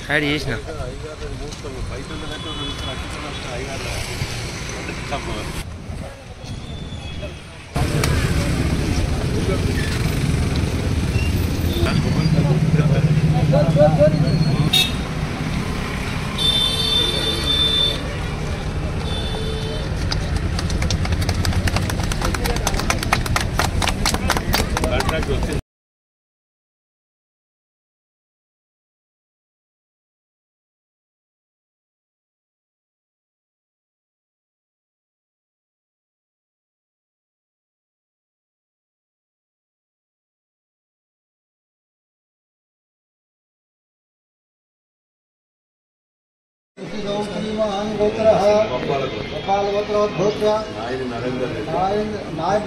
Add చేసిన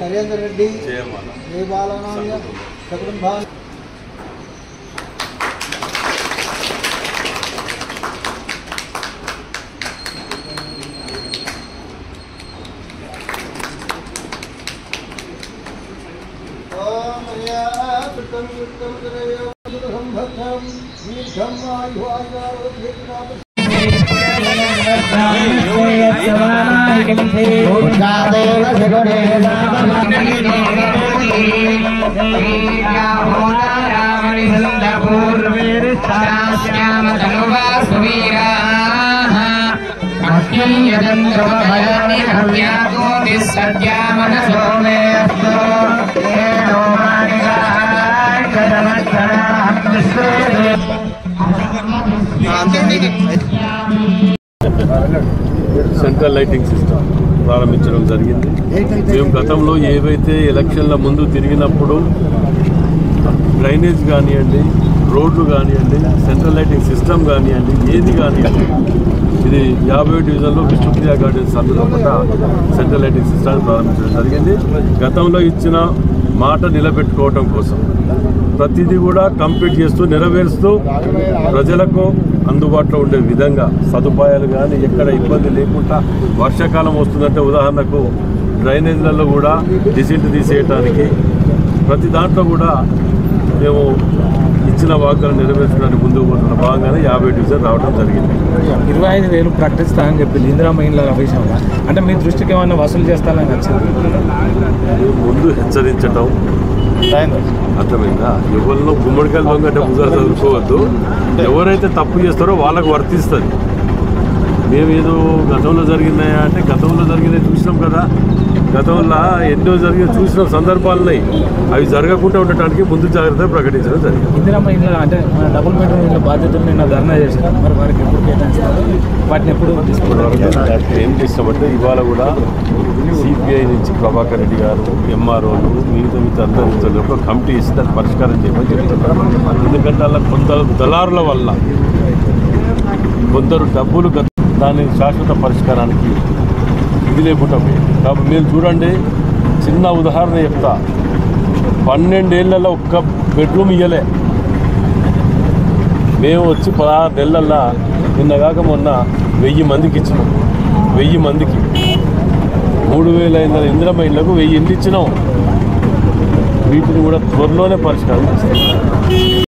नरेंद्र रेड्डी शत्रुघ्न भान central lighting system ప్రారంభించడం జరిగింది. మేము గతంలో ఏవైతే ఎలక్షన్ల ముందు తిరిగినప్పుడు డ్రైనేజ్ కానివ్వండి, రోడ్లు కానివ్వండి, సెంట్రల్ లైటింగ్ సిస్టమ్ కానివ్వండి, ఏది కానివ్వండి, ఇది 50 డివిజన్లో విష్ణుప్రియ గార్డెన్స్ అందులోపట సెంట్రల్ లైటింగ్ సిస్టమ్ ప్రారంభించడం జరిగింది. గతంలో ఇచ్చిన మాట నిలబెట్టుకోవడం కోసం ప్రతిదీ కూడా కంప్లీట్ చేస్తూ నెరవేరుస్తూ ప్రజలకు అందుబాటులో ఉండే విధంగా సదుపాయాలు కానీ ఎక్కడ ఇబ్బంది లేకుండా వర్షాకాలం వస్తుందంటే ఉదాహరణకు డ్రైనేజ్లలో కూడా డిసిల్ట్ తీసేయడానికి ప్రతి దాంట్లో కూడా మేము ఇచ్చిన వాగ్దానం నెరవేర్చడానికి ముందుకు పోతున్న భాగంగానే 50 డివిజన్ రావడం జరిగింది. 25,000 ప్రకటిస్తానని చెప్పింది ఇందిరా మహిళల విషయంలో. అంటే మీ దృష్టికి ఏమన్నా వసూలు చేస్తారని వచ్చింది? ముందు హెచ్చరించడం అర్థమైందా? ఎవరిలో గుమ్మడికాయలు దొంగంటే ముసాలు చదువుకోవద్దు. ఎవరైతే తప్పు చేస్తారో వాళ్ళకు వర్తిస్తుంది. మేము ఏదో గతంలో జరిగినాయా అంటే గతంలో జరిగినాయి చూసినాం కదా. గతంలో ఎన్నో చూసిన సందర్భాలు ఉన్నాయి. అవి జరగకుండా ఉండటానికి ముందు జాగ్రత్త ప్రకటించడం జరిగింది. ఇందిరా మహిళ అంటే డబుల్ బెడ్రూమ్ ఇళ్ళ బాధ్యతలు నిన్న ధర్నా చేశారు. మరి వారికి ఎప్పుడు కేటాయిస్తారు? వాటిని ఎప్పుడు ఏం చేస్తామంటే ఇవాళ కూడా సిపిఐ నుంచి ప్రభాకర్ రెడ్డి గారు, ఎంఆర్ఓలు, మిగతా అందరూ ఒక కమిటీ ఇచ్చి దాన్ని పరిష్కారం చేయమని చెప్తున్నారు. ఎందుకంటే అలా కొందరు దళారుల వల్ల కొందరు డబ్బులు దాని శాశ్వత పరిష్కారానికి ఇది లేకుండా కాబట్టి మీరు చూడండి, చిన్న ఉదాహరణ చెప్తా. 12 ఏళ్లలో ఒక్క బెడ్రూమ్ ఇవ్వలే. మేము వచ్చి 16 నెలల్లో నిన్నగాక మొన్న 1000 మందికి ఇచ్చినాం. 1000 మందికి 3,500 ఇందిరమ్మ ఇళ్లకు 1000 ఇండ్లు ఇచ్చినాం. వీటిని కూడా త్వరలోనే పరిష్కారం చేస్తాం.